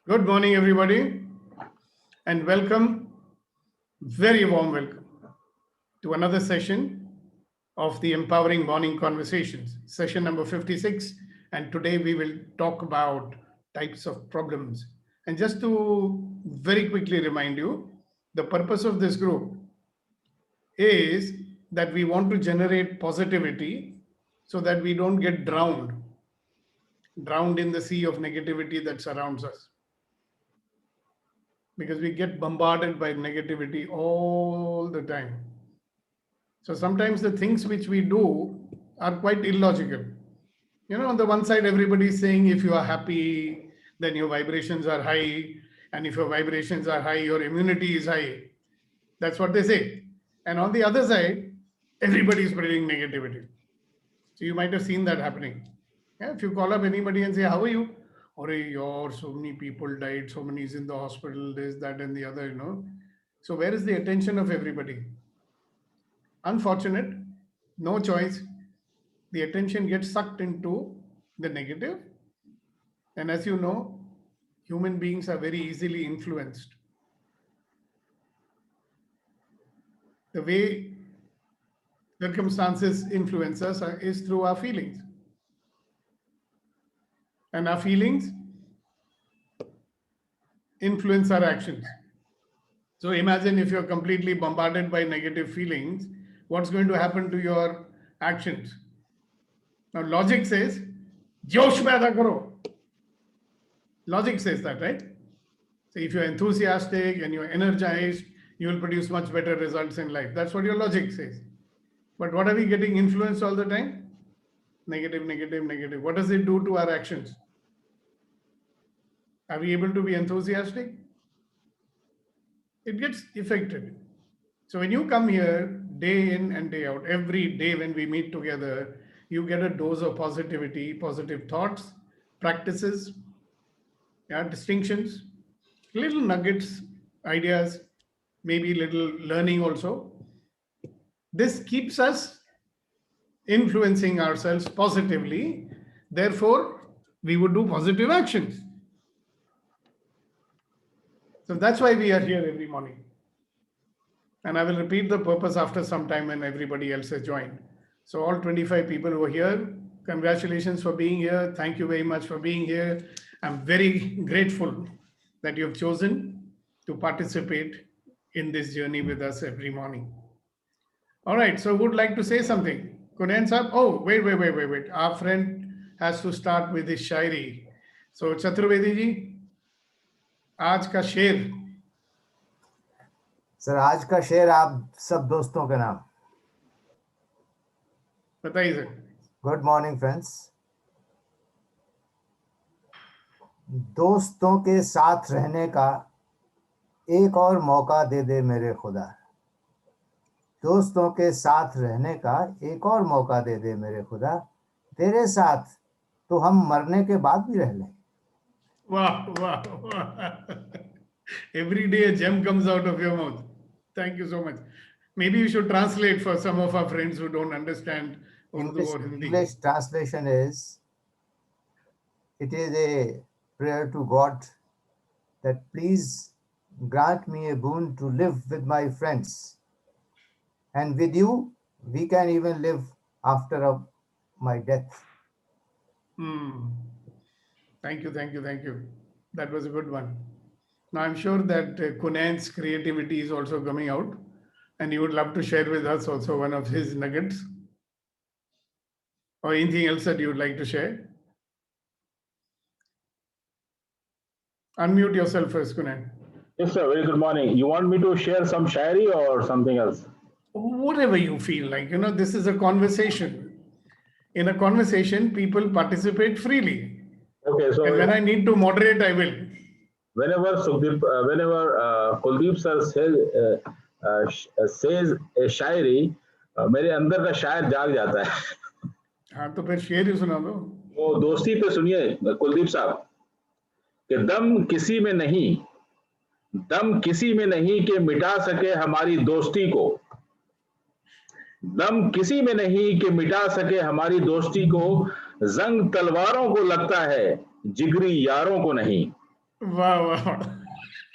Good morning, everybody, and welcome, very warm welcome to another session of the Empowering Morning Conversations, session number 56. And today we will talk about types of problems. And just to very quickly remind you, the purpose of this group is that we want to generate positivity so that we don't get drowned in the sea of negativity that surrounds us, because we get bombarded by negativity all the time. So sometimes the things which we do are quite illogical. On the one side, everybody is saying if you are happy, then your vibrations are high. And if your vibrations are high, your immunity is high. That's what they say. And on the other side, everybody is spreading negativity. So you might have seen that happening. Yeah, if you call up anybody and say, how are you? Or so many people died, so many is in the hospital, this, that, and the other. So where is the attention of everybody? Unfortunate, no choice. The attention gets sucked into the negative. And as you know, human beings are very easily influenced. The way circumstances influence us is through our feelings. And our feelings influence our actions. So imagine if you're completely bombarded by negative feelings, what's going to happen to your actions? Now, logic says, Josh paida karo. Logic says that, right? So if you're enthusiastic and you're energized, you will produce much better results in life. That's what your logic says. But what are we getting influenced all the time? Negative, negative, negative. What does it do to our actions? Are we able to be enthusiastic? It gets affected. So when you come here day in and day out, every day when we meet together, you get a dose of positivity, positive thoughts, practices, distinctions, little nuggets, ideas, maybe little learning also. This keeps us influencing ourselves positively. Therefore, we would do positive actions. So that's why we are here every morning. And I will repeat the purpose after some time when everybody else has joined. So all 25 people who are here, congratulations for being here. Thank you very much for being here. I'm very grateful that you have chosen to participate in this journey with us every morning. All right, so who would like to say something? Kunayan sir? Oh, wait. Our friend has to start with his shairi. So Chaturvedi ji, आज का शेर. Sir आज का शेर आप सब दोस्तों के नाम. बताइए सर. Good morning friends. दोस्तों के साथ रहने का एक और मौका दे दे मेरे खुदा. दोस्तों के साथ रहने का एक और मौका दे दे मेरे खुदा. तेरे साथ तो हम मरने के बाद भी रह लें. वाह. Every day a gem comes out of your mouth. Thank you so much. Maybe you should translate for some of our friends who don't understand Urdu or Hindi. English translation is, it is a prayer to God that please grant me a boon to live with my friends. And with you, we can even live after my death. Thank you. That was a good one. Now I'm sure that Kunan's creativity is also coming out, and he would love to share with us also one of his nuggets. Or anything else that you would like to share? Unmute yourself first, Kunan. Yes, sir. Very good morning. You want me to share some shairi or something else? Whatever you feel like. This is a conversation. In a conversation, people participate freely. Okay, so and when I need to moderate, I will. Whenever Kuldeep sir says a शायरी, मेरे अंदर का शायर जाग जाता है. हाँ, तो फिर शेर ही सुना दो. वो दोस्ती पे सुनिए कुलदीप साहब, कि दम किसी में नहीं कि मिटा सके हमारी दोस्ती को. दम किसी में नहीं कि मिटा सके हमारी दोस्ती को. जंग तलवारों को लगता है, जिगरी यारों को नहीं. वाह वाह।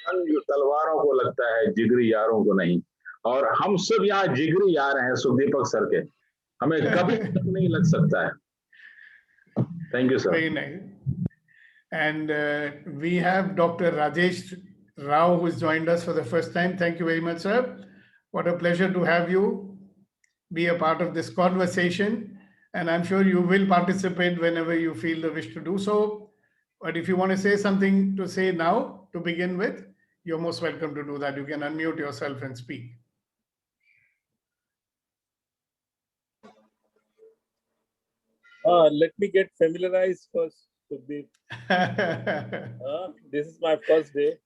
जंग तलवारों को लगता है, जिगरी यारों को नहीं। और हम सब यहाँ जिगरी यार हैं सुखदीपक सर के, हमें कभी तक नहीं लग सकता है। Thank you sir. Very nice. And we have Dr. Rajesh Rao, who's joined us for the first time. Thank you very much, sir. What a pleasure to have you be a part of this conversation. And I'm sure you will participate whenever you feel the wish to do so. But if you want to say something to say now to begin with, you're most welcome to do that. You can unmute yourself and speak. Let me get familiarized first, Sukhdeep. This is my first day.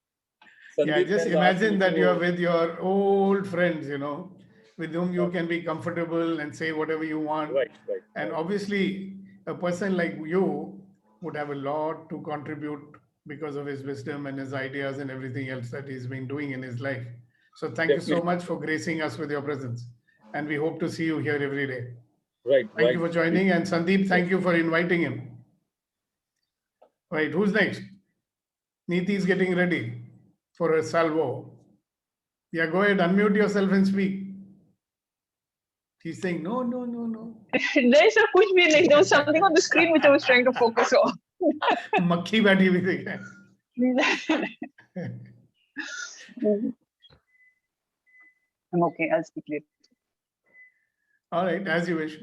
Yeah, Sandeep just has asked me imagine that to- you're with your old friends, with whom you can be comfortable and say whatever you want. Right. And obviously, a person like you would have a lot to contribute because of his wisdom and his ideas and everything else that he's been doing in his life. So thank you so Definitely. much for gracing us with your presence. And we hope to see you here every day. Right. Thank you for joining. And Sandeep, thank you for inviting him. Right, who's next? Neeti is getting ready for her salvo. Yeah, go ahead, unmute yourself and speak. He's saying, no. नहीं sir कुछ भी नहीं. There was something on the screen which I was trying to focus on. मक्खी बैठी हुई थी क्या? I'm okay. I'll speak later. All right, as you wish.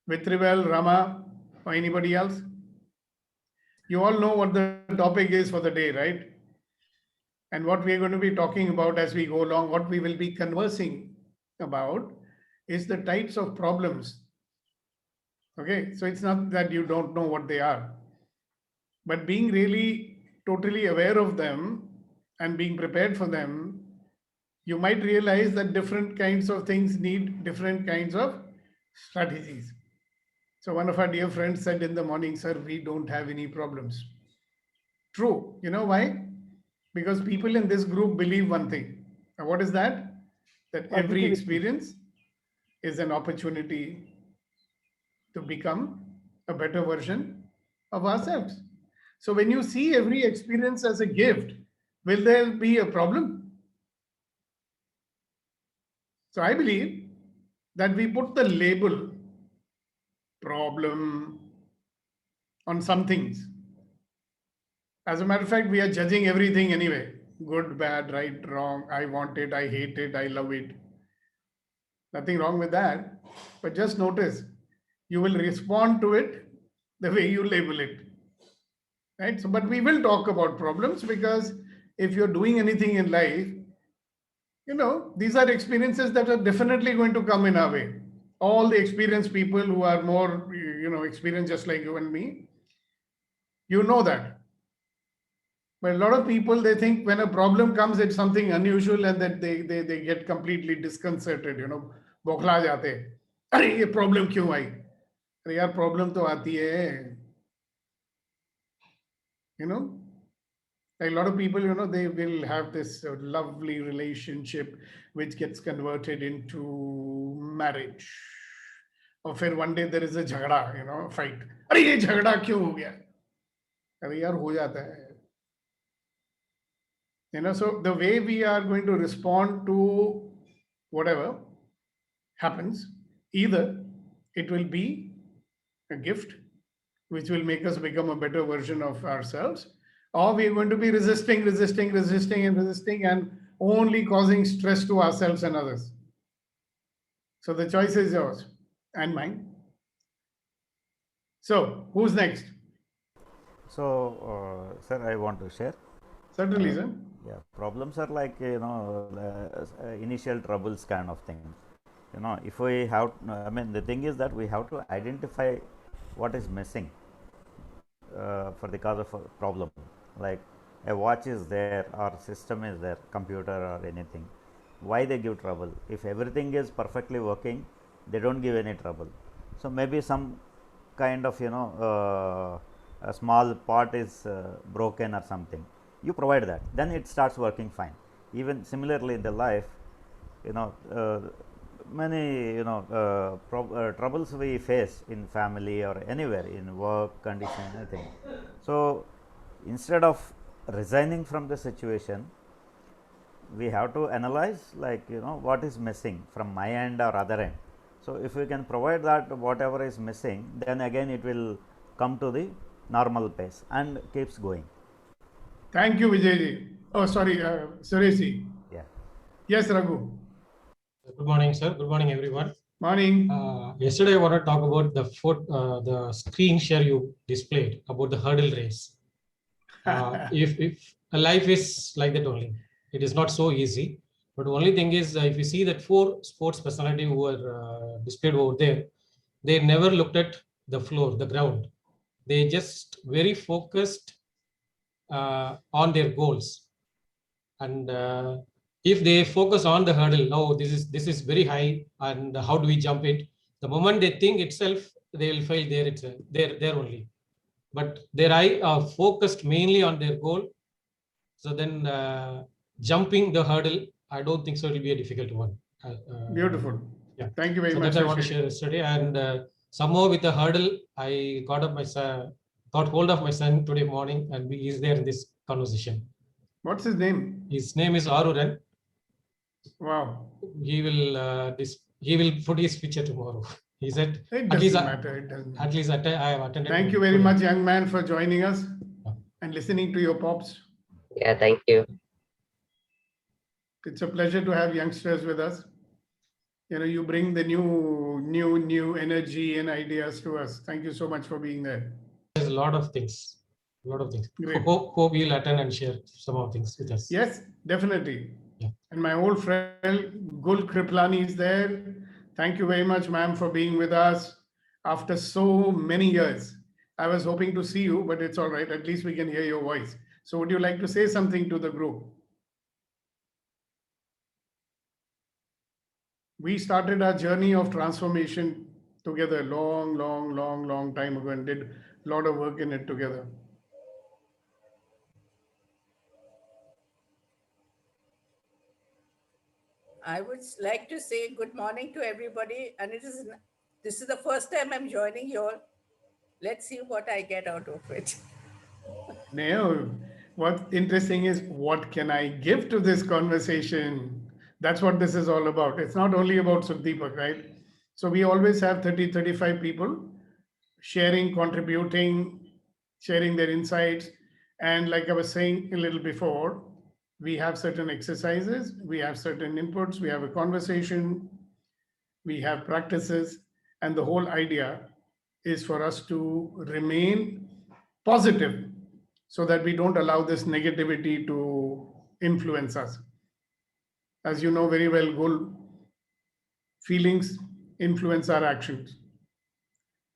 Vitrivel, Rama, or anybody else? You all know what the topic is for the day, right? And what we are going to be talking about as we go along, what we will be conversing about is the types of problems. Okay, so it's not that you don't know what they are, but being really totally aware of them and being prepared for them, you might realize that different kinds of things need different kinds of strategies. So one of our dear friends said in the morning, sir, we don't have any problems. True. You know why? Because people in this group believe one thing. Now, what is that? That every experience is an opportunity to become a better version of ourselves. So when you see every experience as a gift, will there be a problem? So I believe that we put the label problem on some things. As a matter of fact, we are judging everything anyway. Good, bad, right, wrong, I want it, I hate it, I love it. Nothing wrong with that. But just notice, you will respond to it the way you label it. Right? So, but we will talk about problems because if you're doing anything in life, these are experiences that are definitely going to come in our way. All the experienced people who are more, experienced just like you and me, you know that. But a lot of people, they think when a problem comes, it's something unusual and that they get completely disconcerted, बौखला जाते हैं. अरे ये problem क्यों आई? अरे यार problem तो आती है. Like a lot of people, they will have this lovely relationship which gets converted into marriage. Or फिर one day there is a झगड़ा, fight. अरे ये झगड़ा क्यों हो गया? अरे यार हो जाता है. So the way we are going to respond to whatever happens, either it will be a gift which will make us become a better version of ourselves, or we are going to be resisting and only causing stress to ourselves and others. So the choice is yours and mine. So who's next? So, sir, I want to share. Certainly, sir. Yeah, problems are like initial troubles kind of thing. If we have, the thing is that we have to identify what is missing for the cause of a problem. Like a watch is there, or system is there, computer or anything. Why they give trouble? If everything is perfectly working, they don't give any trouble. So maybe some kind of a small part is broken or something. You provide that, then it starts working fine. Even similarly in the life, many troubles we face in family or anywhere, in work condition, anything. So instead of resigning from the situation, we have to analyze, like, what is missing from my end or other end. So if we can provide that whatever is missing, then again it will come to the normal pace and keeps going. Thank you, Vijayji. Oh, sorry, Sureshji. Yeah. Yes, Raghu. Good morning, sir. Good morning, everyone. Morning. Yesterday, I want to talk about the screen share you displayed about the hurdle race. If a life is like that only, it is not so easy. But the only thing is, if you see that 4 sports personality who were displayed over there, they never looked at the floor, the ground. They just very focused on their goals. And if they focus on the hurdle, no, this is very high, and how do we jump it? The moment they think itself, they will fail there. It's there only. But their eye are focused mainly on their goal. So then jumping the hurdle, I don't think so. It will be a difficult one. Beautiful. Yeah. Thank you very So much. that I want to share yesterday. And somehow with the hurdle, I got hold of my son today morning, and he is there in this conversation. What's his name? His name is Aruran. Wow. He will put his picture tomorrow. He said, It at least doesn't matter. It doesn't matter. at least I have attended. Thank you very much, young man, for joining us and listening to your pops. Yeah, thank you. It's a pleasure to have youngsters with us. You bring the new energy and ideas to us. Thank you so much for being there. There's a lot of things. Great. Hope you'll attend and share some of things with us. Yes, definitely. Yeah. And my old friend Gul Kriplani is there. Thank you very much, ma'am, for being with us after so many years. I was hoping to see you, but it's all right. At least we can hear your voice. So would you like to say something to the group? We started our journey of transformation together long time ago and did a lot of work in it together. I would like to say good morning to everybody, and this is the first time I'm joining you all. Let's see what I get out of it. Now, what's interesting is what can I give to this conversation? That's what this is all about. It's not only about Sukhdeepak, right? So we always have 30, 35 people sharing, contributing, sharing their insights. And like I was saying a little before, we have certain exercises, we have certain inputs, we have a conversation, we have practices, and the whole idea is for us to remain positive so that we don't allow this negativity to influence us. As you know very well, Gul, feelings influence our actions.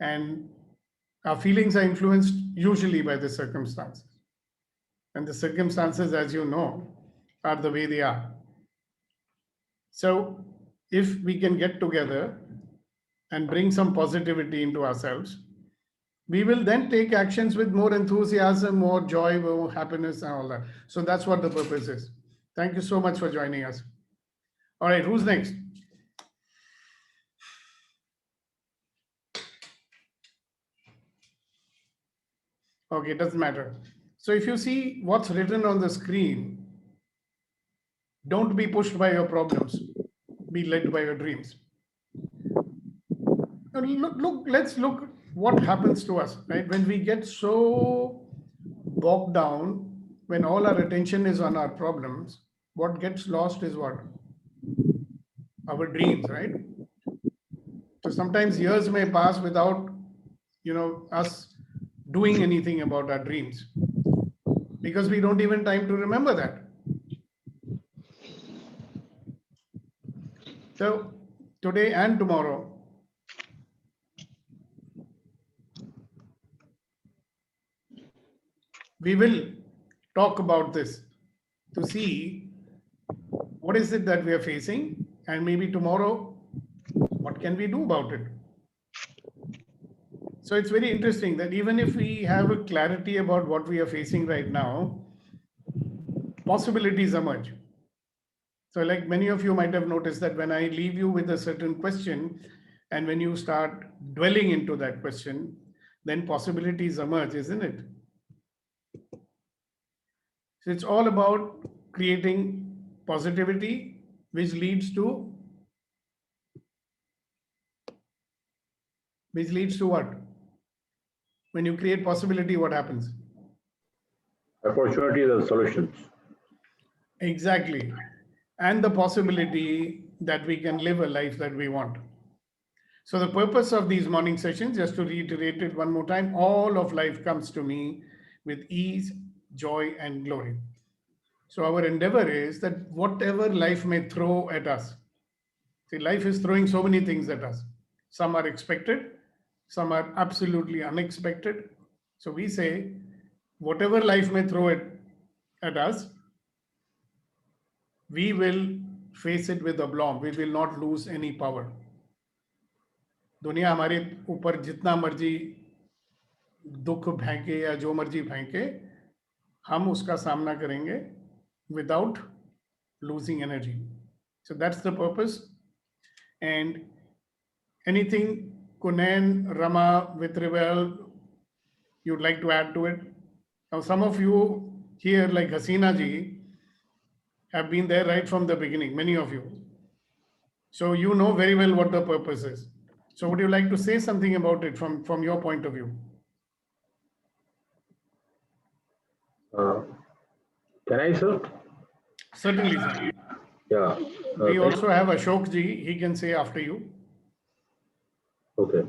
And our feelings are influenced usually by the circumstances. And the circumstances, as you know, are the way they are. So if we can get together and bring some positivity into ourselves, we will then take actions with more enthusiasm, more joy, more happiness, and all that. So that's what the purpose is. Thank you so much for joining us. All right, who's next? Okay, it doesn't matter. So if you see what's written on the screen, don't be pushed by your problems, be led by your dreams. Now let's look what happens to us, right? When we get so bogged down, when all our attention is on our problems, what gets lost is what? Our dreams, right? So sometimes years may pass without, us doing anything about our dreams because we don't even time to remember that. So today and tomorrow, we will talk about this to see what is it that we are facing, and maybe tomorrow, what can we do about it? So it's very interesting that even if we have a clarity about what we are facing right now, possibilities emerge. So like many of you might have noticed that when I leave you with a certain question, and when you start dwelling into that question, then possibilities emerge, isn't it? So it's all about creating positivity, which leads to what? When you create possibility, what happens? Opportunities and solutions. Exactly. And the possibility that we can live a life that we want. So the purpose of these morning sessions, just to reiterate it one more time, all of life comes to me with ease, joy, and glory. So our endeavor is that whatever life may throw at us, see, life is throwing so many things at us. Some are expected, some are absolutely unexpected. So we say, whatever life may throw at us, we will face it with aplomb. We will not lose any power. दुनिया हमारे ऊपर जितना मर्जी दुख फेंके या जो मर्जी फेंके, हम उसका सामना करेंगे without losing energy. So that's the purpose. And anything, Kunen, Rama, Vitrivel, you'd like to add to it? Now, some of you here, like Hasina ji, have been there right from the beginning, many of you. So you know very well what the purpose is. So would you like to say something about it from your point of view? Can I, sir? Certainly, sir. Yeah. We also have Ashok ji, he can say after you. Okay.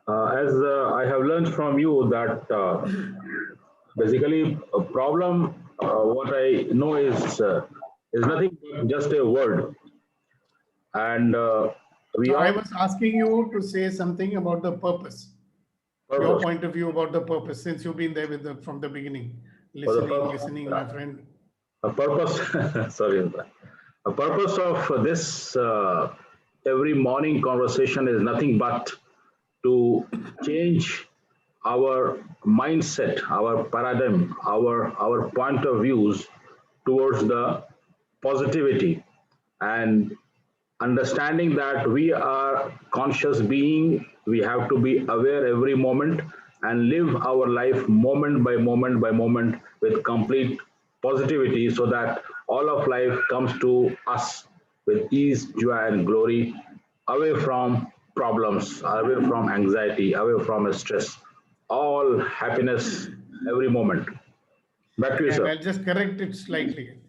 As I have learned from you that basically a problem, what I know is nothing but just a word. And we So all I was asking you to say something about the purpose. Your purpose. point of view about the purpose, since you've been there with from the beginning. Listening, my friend. A purpose, sorry, a purpose of this every morning conversation is nothing but to change our mindset, our paradigm, our point of views towards the positivity, and understanding that we are conscious being. We have to be aware every moment and live our life moment by moment by moment with complete positivity, so that all of life comes to us with ease, joy, and glory, away from problems, away from anxiety, away from stress, all happiness every moment. Back to you, And sir. I'll just correct it slightly.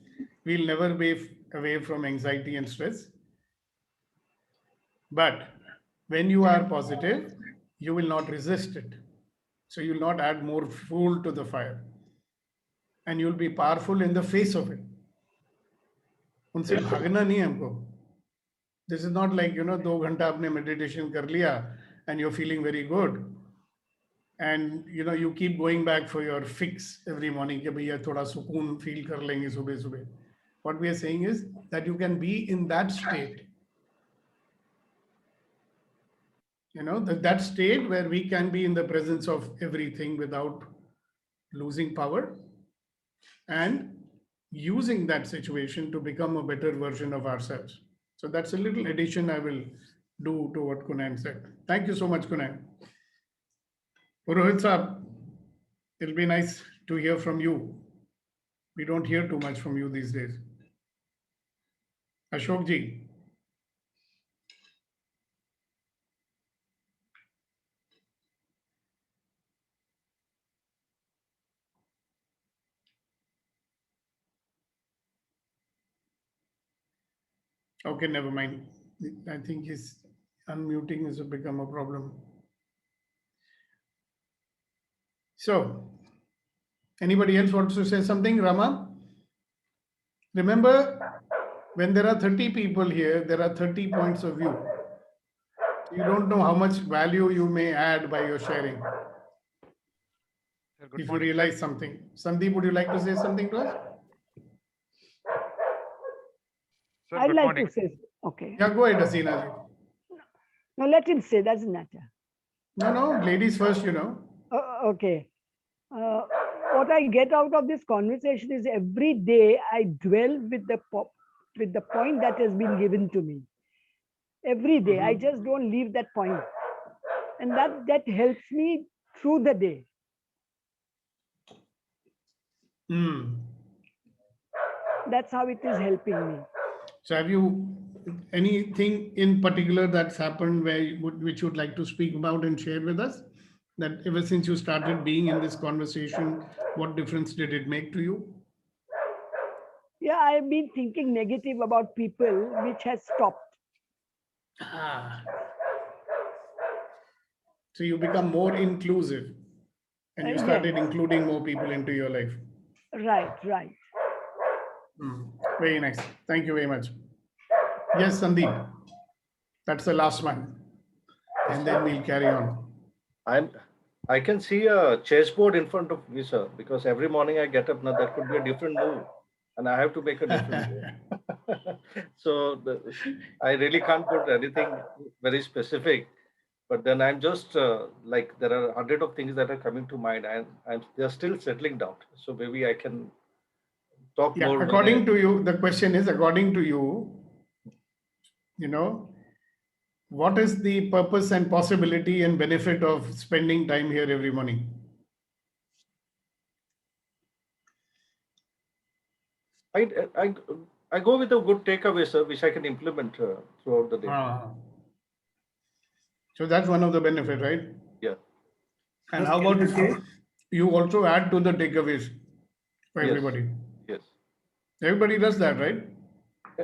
We'll never be away from anxiety and stress. But when you are positive, you will not resist it. So you'll not add more fuel to the fire. And you'll be powerful in the face of it. उनसे भागना नहीं है हमको. This is not like, 2 घंटा आपने meditation कर लिया and you're feeling very good. And you keep going back for your fix every morning कि भैया थोड़ा सुकून feel कर लेंगे सुबह सुबह. What we are saying is that you can be in that state. That state where we can be in the presence of everything without losing power and using that situation to become a better version of ourselves. So that's a little addition I will do to what Kunan said. Thank you so much, Kunan. Purohit Saab, it'll be nice to hear from you. We don't hear too much from you these days. Ashok ji. Okay, never mind. I think his unmuting has become a problem. So, anybody else wants to say something? Rama? Remember, when there are 30 people here, there are 30 points of view. You don't know how much value you may add by your sharing. Sir, good If you morning. realize something. Sandeep, would you like to say something to us? Sir, I'd good like morning. to say, okay. Yeah, go ahead, Hasina ji. No, let him say, doesn't matter. No, ladies first, Okay. What I get out of this conversation is every day I dwell with the point that has been given to me. Every day, I just don't leave that point. And that helps me through the day. That's how it is helping me. So have you anything in particular that's happened where which you would like to speak about and share with us? That ever since you started being in this conversation, what difference did it make to you? Yeah, I've been thinking negative about people, which has stopped. Ah. So you become more inclusive and you Yes. started including more people into your life. Right. Very nice. Thank you very much. Yes, Sandeep. That's the last one. And then we'll carry on. I can see a chessboard in front of me, sir, because every morning I get up now, that could be a different move, and I have to make a different move. So I really can't put anything very specific, but then I'm just like there are 100 of things that are coming to mind, and they're still settling down. So maybe I can talk Yeah, more. according to you, the question is, according to you, you know, what is the purpose and possibility and benefit of spending time here every morning? I go with a good takeaway, sir, which I can implement throughout the day. So that's one of the benefit, right? Yeah. And how about you also add to the takeaways for Yes. everybody? Yes. Everybody does that, right?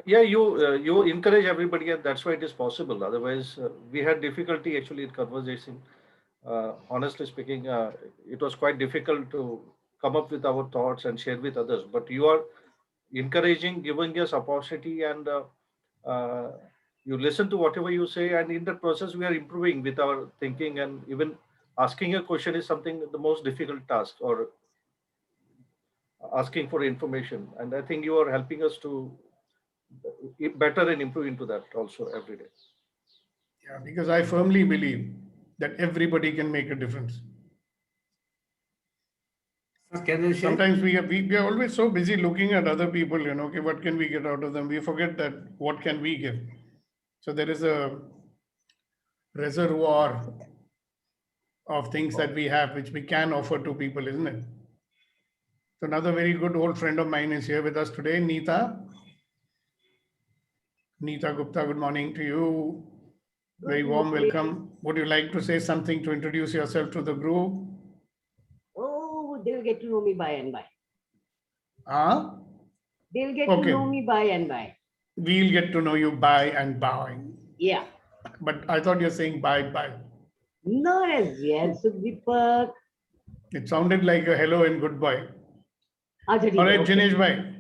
Yeah, you encourage everybody, and that's why it is possible. Otherwise, we had difficulty actually in conversation. Honestly speaking, it was quite difficult to come up with our thoughts and share with others. But you are encouraging, giving us opportunity, and you listen to whatever you say, and in that process, we are improving with our thinking, and even asking a question is something the most difficult task, or asking for information. And I think you are helping us to better and improve into that also every day. Yeah, because I firmly believe that everybody can make a difference. Sometimes we are always so busy looking at other people, you know, okay, what can we get out of them? We forget that what can we give. So there is a reservoir of things that we have which we can offer to people, isn't it? So another very good old friend of mine is here with us today, Neeta. Neeta Gupta, good morning to you. Very warm welcome. Would you like to say something to introduce yourself to the group? Oh, they'll get to know me by and by. Ah? They'll get to know me by and by. We'll get to know you by and by. Yeah. But I thought you're saying bye. Not as yet, Sukhdeepak. It sounded like a hello and goodbye. All right, Jinesh bhai.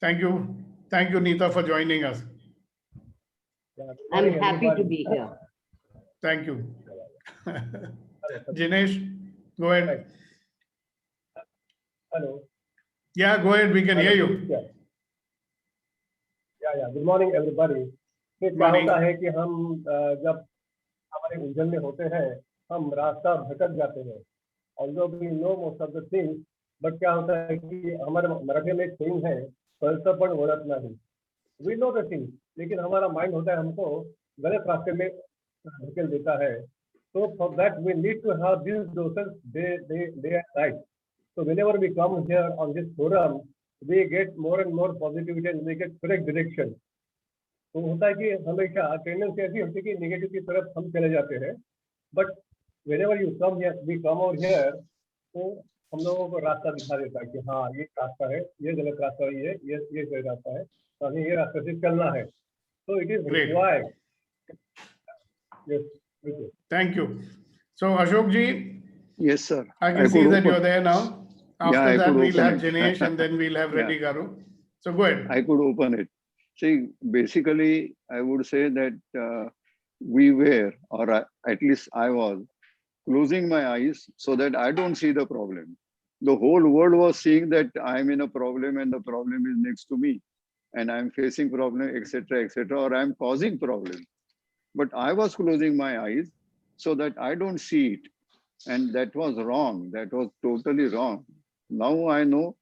Thank you. Thank you, Neeta, for joining us. I'm happy to be here. Thank you. Jinesh, go ahead. Hello. Yeah, go ahead. We can hear you. Yeah. Good morning, everybody. क्या होता है कि हम जब हमारे उलझन में होते हैं हम रास्ता भटक जाते हैं although we know most of the things but क्या होता है कि हमारे मराठी में एक saying है फलसफल वळत नाही we know the things लेकिन हमारा माइंड होता है हमको गलत रास्ते में धकेल देता है so for that we need to have these doses they are right so whenever we come here on this forum we get more and more positivity and we get correct direction तो होता है कि हमेशा tendency ऐसी होती है कि negative की तरफ हम चले जाते हैं but whenever you come here we come over here तो हम लोगों को रास्ता दिखा देता है कि हाँ ये रास्ता है ये गलत रास्ता है ये सही रास्ता है तो हमें ये रास्ते से चलना है तो it is required yes Thank you. So Ashok ji, yes sir, I can see that you're there now. After that we'll have it. Jinesh and then we'll have Reddy Garu. So go ahead. I could open it. See, basically, I would say that we were, or at least I was, closing my eyes so that I don't see the problem. The whole world was seeing that I'm in a problem and the problem is next to me and I'm facing problem, etc., or I'm causing problem. But I was closing my eyes so that I don't see it. And that was wrong. That was totally wrong. Now I know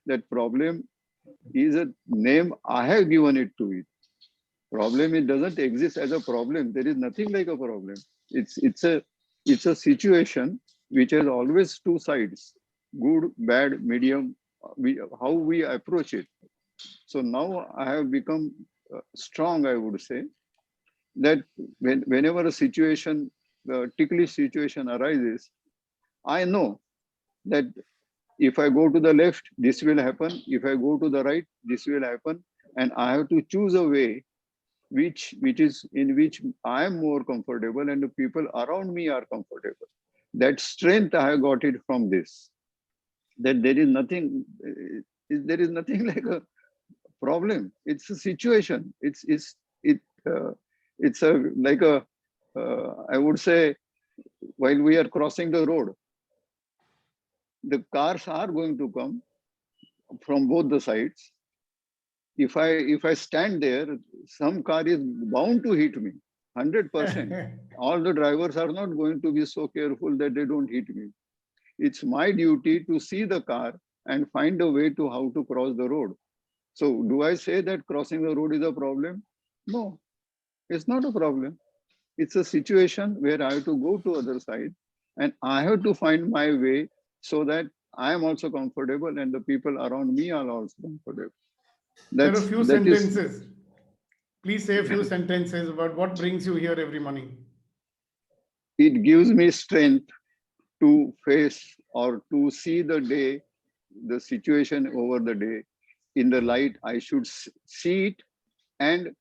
that problem is a name I have given it to it. Problem, it doesn't exist as a problem. There is nothing like a problem. It's a situation which has always two sides, good, bad, medium, how we approach it. So now I have become strong, I would say, that whenever a situation, ticklish situation arises, I know that if I go to the left, this will happen. If I go to the right, this will happen. And I have to choose a way which I am more comfortable and the people around me are comfortable. That strength I have got it from this. That there is nothing like a problem. It's a situation. It's like a I would say, while we are crossing the road, the cars are going to come from both the sides. If I stand there, some car is bound to hit me, 100%. All the drivers are not going to be so careful that they don't hit me. It's my duty to see the car and find a way to how to cross the road. So do I say that crossing the road is a problem? No, it's not a problem. It's a situation where I have to go to other side and I have to find my way so that I am also comfortable and the people around me are also comfortable. There are a few sentences. Please say a few sentences about what brings you here every morning. It gives me strength to face or to see the day, the situation over the day in the light. I should see it and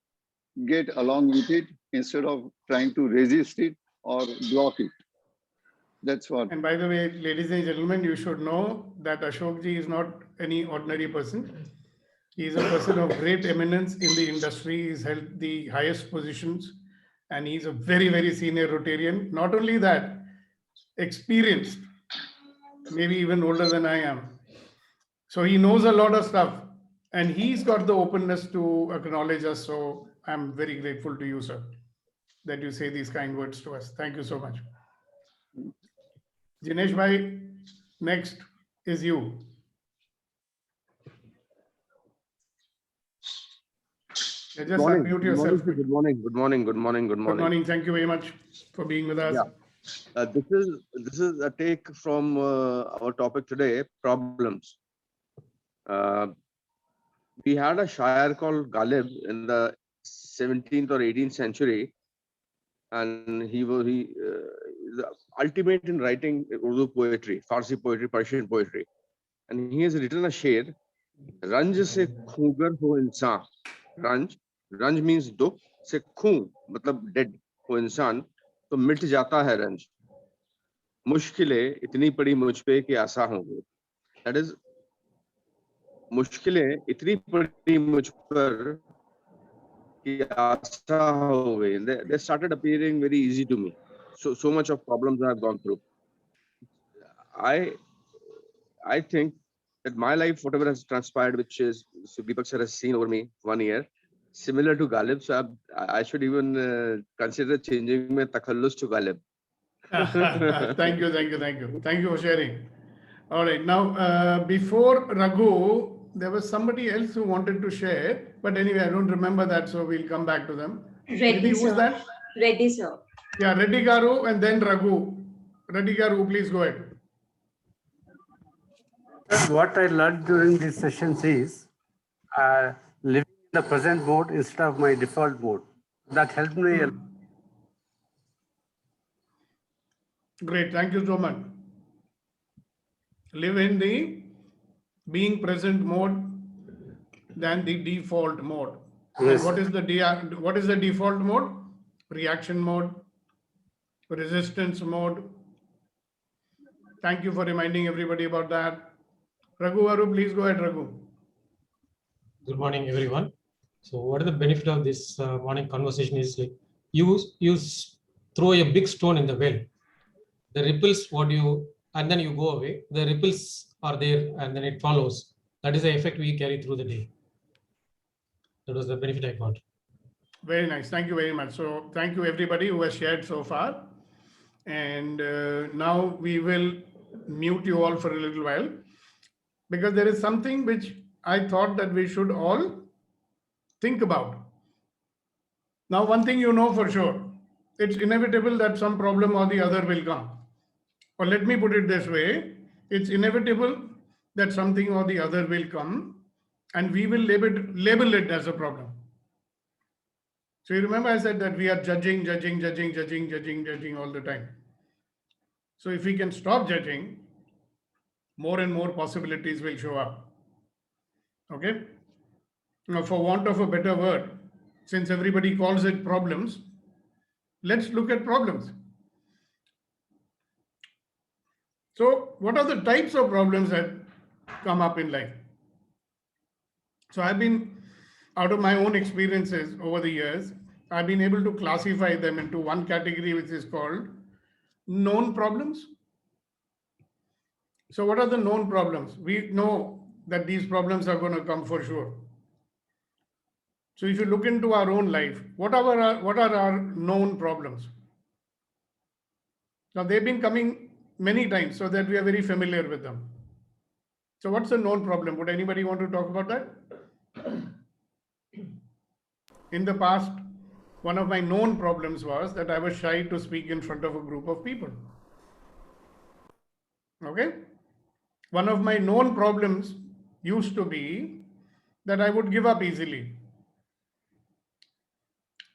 get along with it instead of trying to resist it or block it. That's what. And by the way, ladies and gentlemen, you should know that Ashokji is not any ordinary person. He is a person of great eminence in the industry. He's held the highest positions and he's a very, very senior Rotarian. Not only that, experienced, maybe even older than I am. So he knows a lot of stuff and he's got the openness to acknowledge us. So I'm very grateful to you, sir, that you say these kind words to us. Thank you so much. Jinesh bhai, next is you. Just unmute yourself. Good morning. Good morning. Good morning. Thank you very much for being with us. Yeah. This is a take from our topic today, problems. We had a Shair called Ghalib in the 17th or 18th century, and he was the ultimate in writing Urdu poetry, Farsi poetry, Persian poetry, and he has written a shair, Ranj se khugar ho insan. Ranj means dukh, se khun matlab dead ho insan, to mit jata hai ranj. Mushkile itni padi mujh pe ki asa honge. That is, मुश्किलें इतनी बड़ी मुझ पर कि आशा हो गई. They started appearing very easy to me. So much of problems I have gone through. I think that my life, whatever has transpired, which is Deepak sir has seen over me 1 year, similar to Ghalib. So I should even consider changing my takhallus to Ghalib. Thank you. Thank you for sharing. All right. Now, before Raghu, there was somebody else who wanted to share, but anyway, I don't remember that, so we'll come back to them. Reddy, who's sir. that? Reddy, sir. Yeah, Reddy Garu and then Raghu. Reddy Garu, please go ahead. What I learned during these sessions is living in the present mode instead of my default mode. That helped me a lot. Great, thank you so much. Live in the being present mode than the default mode. Yes. And what is the default mode? Reaction mode, resistance mode. Thank you for reminding everybody about that. Raghu Aru, please go ahead, Raghu. Good morning, everyone. So what is the benefit of this morning conversation is like you throw a big stone in the well. The ripples, and then you go away. The ripples are there and then it follows. That is the effect we carry through the day. That was the benefit I got. Very nice. Thank you very much. So thank you everybody who has shared so far. And now we will mute you all for a little while because there is something which I thought that we should all think about. Now, one thing you know for sure, it's inevitable that some problem or the other will come. Or let me put it this way, it's inevitable that something or the other will come and we will label it as a problem. So you remember I said that we are judging all the time. So if we can stop judging, more and more possibilities will show up. Okay? Now, for want of a better word, since everybody calls it problems, let's look at problems. So what are the types of problems that come up in life? So I've been, out of my own experiences over the years, I've been able to classify them into one category which is called known problems. So what are the known problems? We know that these problems are going to come for sure. So if you look into our own life, what are our known problems? Now they've been coming many times so that we are very familiar with them. So what's a known problem? Would anybody want to talk about that? In the past, one of my known problems was that I was shy to speak in front of a group of people. Okay? One of my known problems used to be that I would give up easily.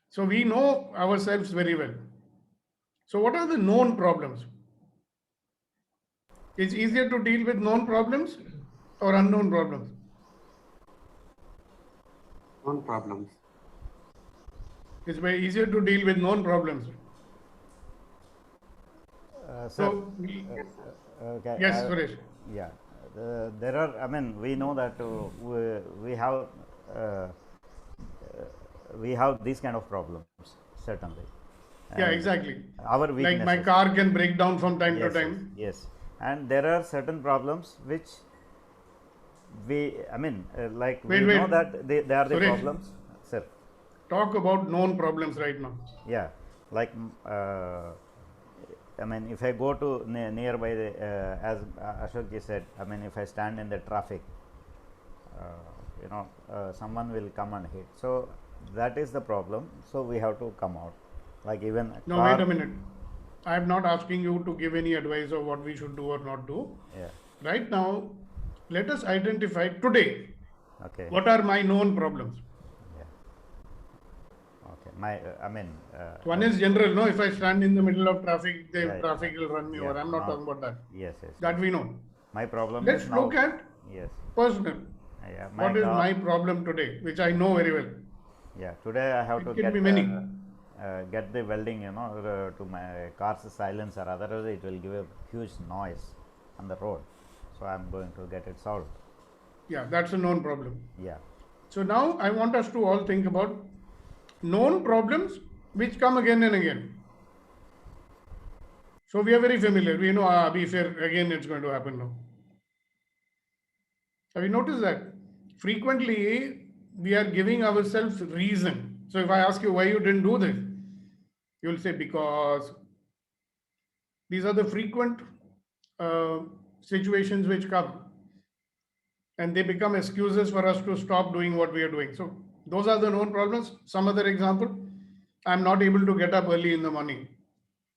So we know ourselves very well. So what are the known problems? It's easier to deal with known problems or unknown problems? Known problems. It's very easier to deal with known problems. Okay. Yes, Suresh. Yeah, there are. I mean, we know that we have these kind of problems certainly. Yeah, And exactly. Our weaknesses. Like my car can break down from time Yes, to time. Yes, and there are certain problems which like we know that they are the Suresh, problems. Sir. Talk about known problems right now. Yeah, like I mean, if I go to nearby, as Ashok ji said, I mean, if I stand in the traffic, someone will come and hit. So that is the problem. So we have to come out. Like even No, wait a minute. I am not asking you to give any advice of what we should do or not do. Yeah. Right now, let us identify today. Okay. What are my known problems? Okay. One is general. No, if I stand in the middle of traffic, the Yeah, traffic will run me over. I'm not now- talking about that. Yes. That we know. My problem Let's is now. look at Yes. personal. Yeah. What is my problem today, which I know very well? Yeah. Today I have It to can get be many. Get the welding, to my car's silencer. Otherwise, it will give a huge noise on the road. So I'm going to get it solved. Yeah, that's a known problem. Yeah. So now I want us to all think about known problems which come again and again. So we are very familiar. We know, Abhi, again it's going to happen now. Have you noticed that? Frequently, we are giving ourselves reason. So if I ask you why you didn't do this, you'll say because. These are the frequent situations which come. And they become excuses for us to stop doing what we are doing. So those are the known problems. Some other example, I'm not able to get up early in the morning.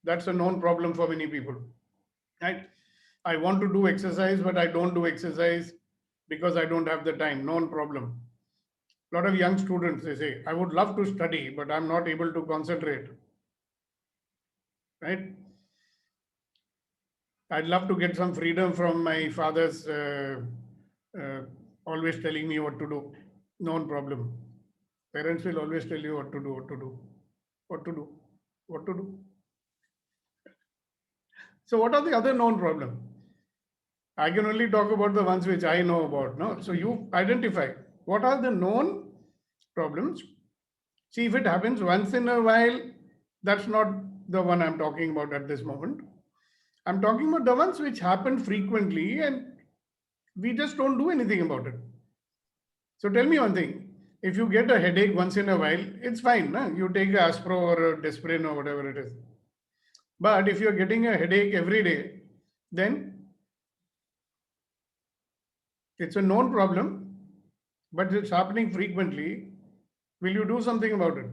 That's a known problem for many people. Right? I want to do exercise, but I don't do exercise because I don't have the time. Known problem. A lot of young students, they say, I would love to study, but I'm not able to concentrate. Right? I'd love to get some freedom from my father's always telling me what to do. Known problem. Parents will always tell you what to do. So what are the other known problems? I can only talk about the ones which I know about. No? So you identify what are the known problems. See, if it happens once in a while, that's not the one I'm talking about at this moment. I'm talking about the ones which happen frequently and we just don't do anything about it. So tell me one thing. If you get a headache once in a while, it's fine. No? You take a Aspro or a Desprin or whatever it is. But if you're getting a headache every day, then it's a known problem, but it's happening frequently. Will you do something about it?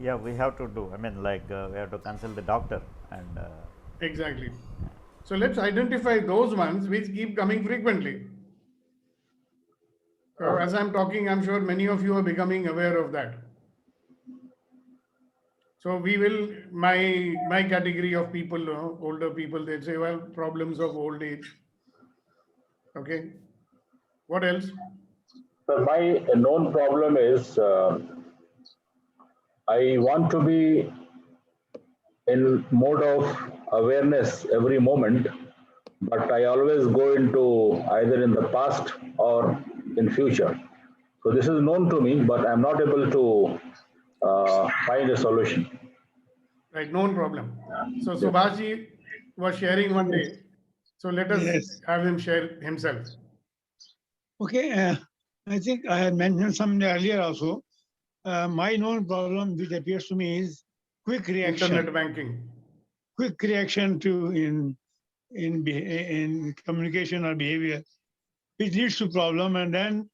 Yeah, we have to do. I mean, like we have to consult the doctor and. Exactly. So let's identify those ones which keep coming frequently. As I'm talking, I'm sure many of you are becoming aware of that. So we will, my category of people, older people, they say, well, problems of old age. Okay. What else? So my known problem is I want to be in mode of awareness every moment, but I always go into either in the past or in future. So this is known to me, but I'm not able to find a solution. Right, known problem. So Subhashji was sharing one day. So let us have him share himself. Okay, I think I had mentioned something earlier also. My known problem, which appears to me, is quick reaction. Internet banking. Quick reaction to in communication or behavior, which leads to problem, and then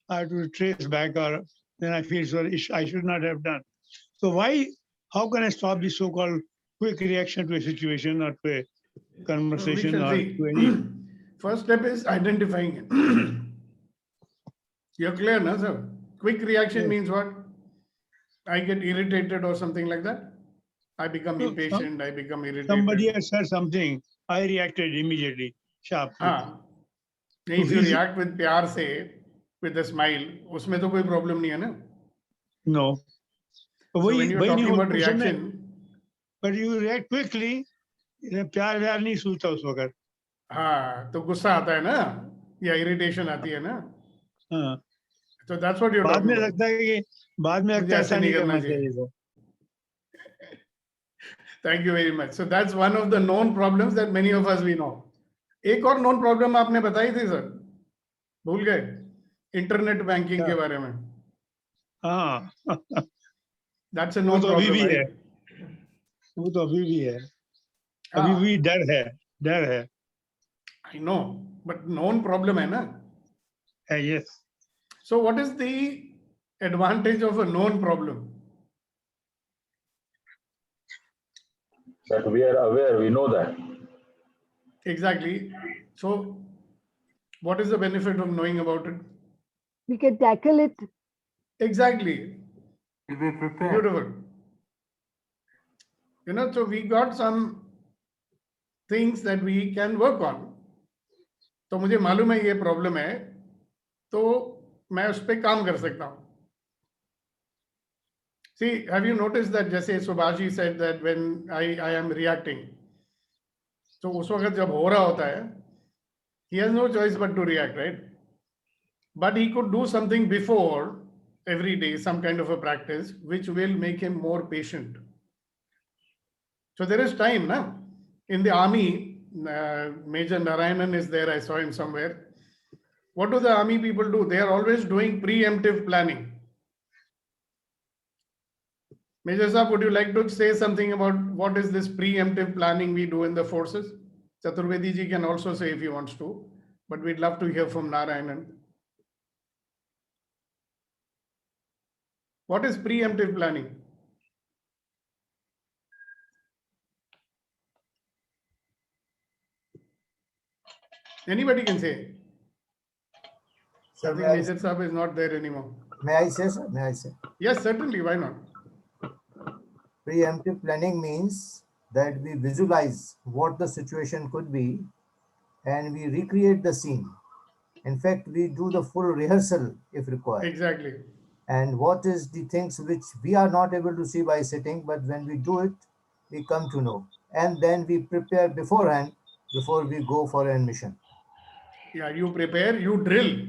I have to trace back, or then I feel sorry, I should not have done. So how can I stop this so-called quick reaction to a situation or to a conversation or to any? First step is identifying it. You're clear, no, sir? Quick reaction means what? I get irritated or something like that. I become impatient. I become irritated. Somebody has said something. I reacted immediately, sharply. If you react with प्यार से, with a smile, उसमें तो कोई problem नहीं है ना? No. So when you're talking about reaction, but you react quickly. प्यार व्यार नहीं सूझता उस वक्त. हाँ, तो गुस्सा आता है ना, या irritation आती है ना? हाँ. So that's what you're talking about. बाद में लगता है ऐसा नहीं करना चाहिए. Thank you very much. So that's one of the known problems that many of us we know. एक और known problem आपने बताई थी सर, भूल गए? इंटरनेट बैंकिंग के बारे में. हाँ. That's a known problem. वो तो अभी भी है. अभी भी डर है. I know, but known problem है ना? Yes. So what is the advantage of a known problem? That we are aware, we know that. Exactly. So what is the benefit of knowing about it? We can tackle it. Exactly. We'll be prepared. Beautiful. You know, so we got some things that we can work on. तो मुझे मालूम है ये problem है, तो मैं उस पर काम कर सकता हूँ. See, have you noticed that जैसे Subhashi said that when I am reacting, तो उस वक्त जब हो रहा होता है, he has no choice but to react, right? But he could do something before every day, some kind of a practice, which will make him more patient. So there is time, na? In the army, Major Narayanan is there, I saw him somewhere. What do the army people do? They are always doing preemptive planning. Major Saab, would you like to say something about what is this preemptive planning we do in the forces? Chaturvedi ji can also say if he wants to, but we'd love to hear from Narayanan. What is preemptive planning? Anybody can say. I think Major Saab is not there anymore. May I say, sir? May I say? Yes, certainly. Why not? Preemptive planning means that we visualize what the situation could be and we recreate the scene. In fact, we do the full rehearsal if required. Exactly. And what is the things which we are not able to see by sitting, but when we do it, we come to know. And then we prepare beforehand before we go for an mission. Yeah, you prepare, you drill.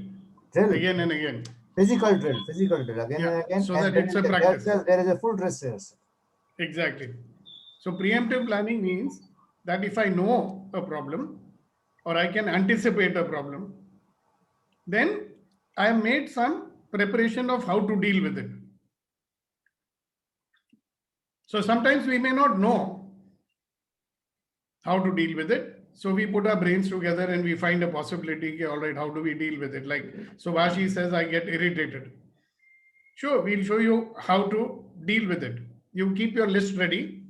Again and again. Physical drill, again and again. So that it's a practice. There is a full dress rehearsal. Exactly. So preemptive planning means that if I know a problem or I can anticipate a problem, then I have made some preparation of how to deal with it. So sometimes we may not know how to deal with it. So we put our brains together and we find a possibility, okay, all right, how do we deal with it? Like Subhashi says, I get irritated. Sure, we'll show you how to deal with it. You keep your list ready.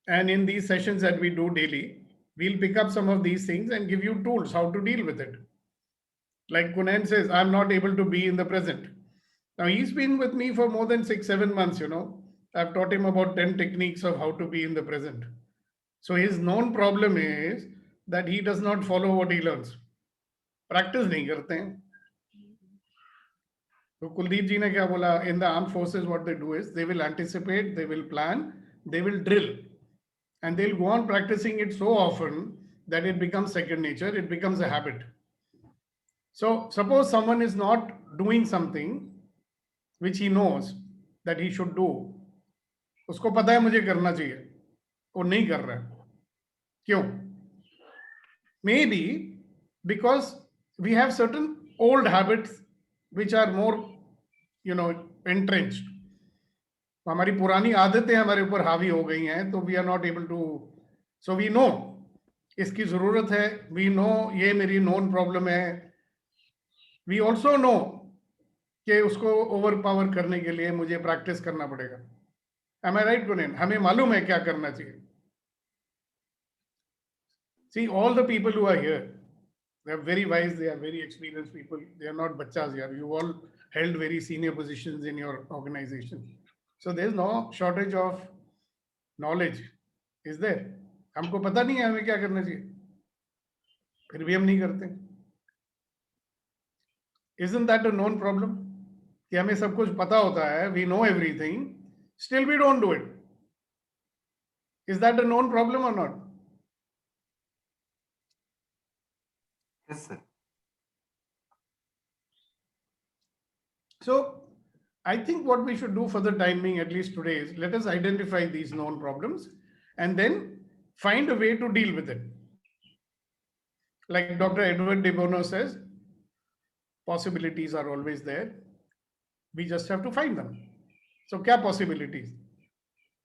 And in these sessions that we do daily, we'll pick up some of these things and give you tools how to deal with it. Like Kunan says, I'm not able to be in the present. Now he's been with me for more than 6-7 months, I've taught him about 10 techniques of how to be in the present. So his known problem is that he does not follow what he learns. Practice नहीं करते हैं. So Kuldeep ji ने क्या बोला? In the armed forces, what they do is they will anticipate, they will plan, they will drill, and they'll go on practicing it so often that it becomes second nature, it becomes a habit. So suppose someone is not doing something which he knows that he should do. उसको पता है मुझे करना चाहिए, वो नहीं कर रहा है. क्यों? Maybe because we have certain old habits which are more, entrenched. हमारी पुरानी आदतें हमारे ऊपर हावी हो गई हैं, तो we are not able to. So we know इसकी जरूरत है. We know ये मेरी known problem है. We also know कि उसको ओवरपावर करने के लिए मुझे प्रैक्टिस करना पड़ेगा. Am I right, Gunen? हमें मालूम है क्या करना चाहिए. See, all the people who are here, they are very wise, they are very experienced people. They are not bachas here. You all held very senior positions in your organization. So there is no shortage of knowledge. Is there? हमको पता नहीं है हमें क्या करना चाहिए. फिर भी हम नहीं करते. Isn't that a known problem? कि हमें सब कुछ पता होता है, we know everything, still we don't do it. Is that a known problem or not? Yes, sir. So I think what we should do for the time being, at least today, is let us identify these known problems and then find a way to deal with it. Like Dr. Edward de Bono says, possibilities are always there. We just have to find them. So क्या possibilities?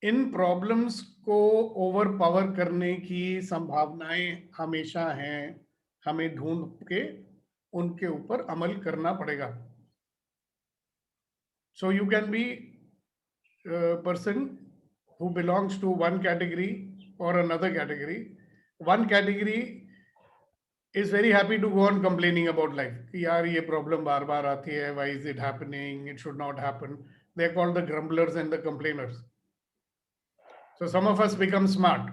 इन problems को overpower करने की संभावनाएं हमेशा हैं. हमें ढूंढ के उनके ऊपर अमल करना पड़ेगा. So you can be a person who belongs to one category or another category. One category is very happy to go on complaining about life. यार ये problem बार बार आती है. Why is it happening? It should not happen. They are called the grumblers and the complainers. So some of us become smart.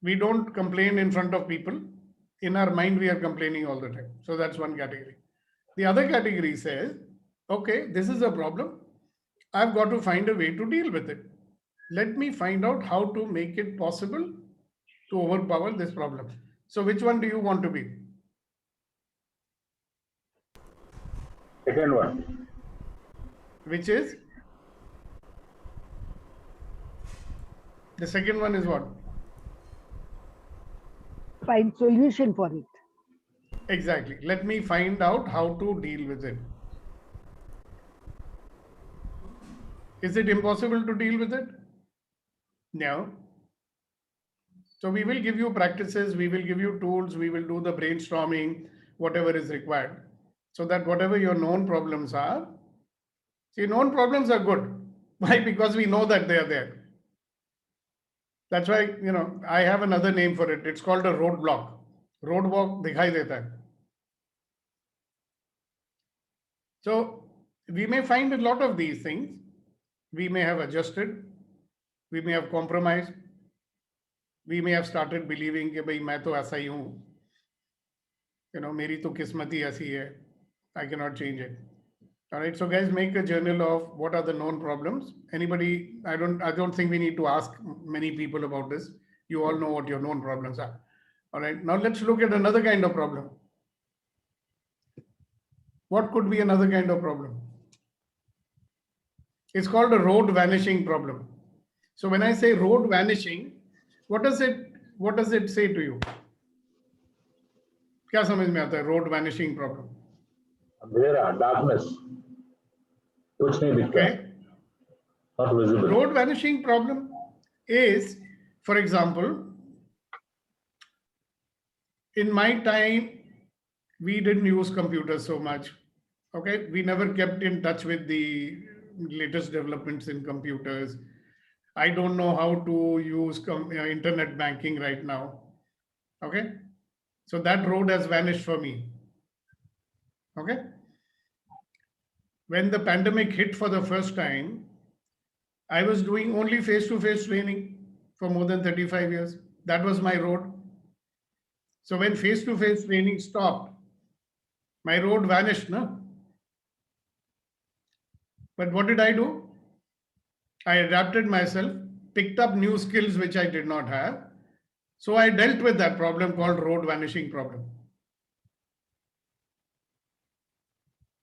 We don't complain in front of people. In our mind, we are complaining all the time. So that's one category. The other category says, okay, this is a problem. I've got to find a way to deal with it. Let me find out how to make it possible to overpower this problem. So which one do you want to be? Second one. Which is? The second one is what? Find solution for it. Exactly. Let me find out how to deal with it. Is it impossible to deal with it? No. So we will give you practices, we will give you tools, we will do the brainstorming, whatever is required. So that whatever your known problems are, see, known problems are good. Why? Because we know that they are there. That's why, I have another name for it. It's called a roadblock. Roadblock दिखाई देता है. So we may find a lot of these things. We may have adjusted. We may have compromised. We may have started believing कि भाई मैं तो ऐसा ही हूँ. मेरी तो किस्मत ही ऐसी है. I cannot change it. All right. So guys, make a journal of what are the known problems. Anybody? I don't think we need to ask many people about this. You all know what your known problems are. All right. Now let's look at another kind of problem. What could be another kind of problem? It's called a road vanishing problem. So when I say road vanishing, what does it say to you? क्या समझ में आता है road vanishing problem? अंधेरा, darkness. कुछ नहीं दिखता. Okay. Not visible. Road vanishing problem is, for example, in my time, we didn't use computers so much. Okay, we never kept in touch with the latest developments in computers. I don't know how to use internet banking right now. Okay, so that road has vanished for me. Okay. When the pandemic hit for the first time, I was doing only face-to-face training for more than 35 years. That was my road. So when face-to-face training stopped, my road vanished, no? But what did I do? I adapted myself, picked up new skills which I did not have. So I dealt with that problem called road vanishing problem.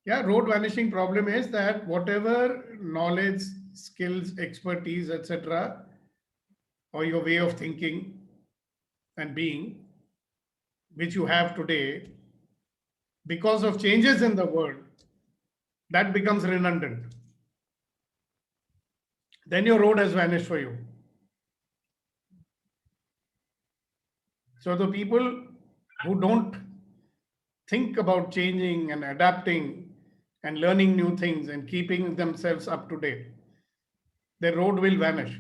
Yeah, road vanishing problem is that whatever knowledge, skills, expertise, etc., or your way of thinking and being, which you have today, because of changes in the world, that becomes redundant. Then your road has vanished for you. So the people who don't think about changing and adapting and learning new things and keeping themselves up to date, their road will vanish.